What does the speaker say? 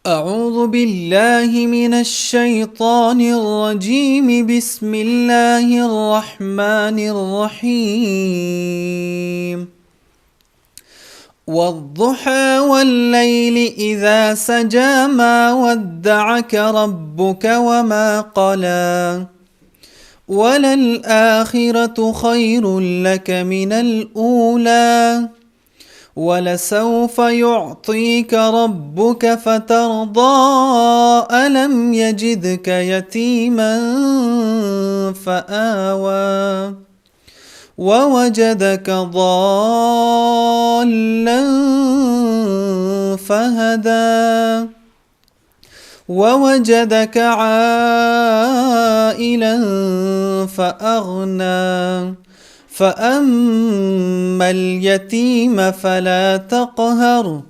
أعوذ بالله من الشيطان الرجيم. بسم الله الرحمن الرحيم. والضحى والليل إذا سجى ما ودعك ربك وما قلى وللآخرة خير لك من الأولى ولسوف يعطيك ربك فترضى ألم يجدك يتيما فآوى ووجدك ضالا فهدى ووجدك عائلا فأغنى فأما اليتيم فلا تقهر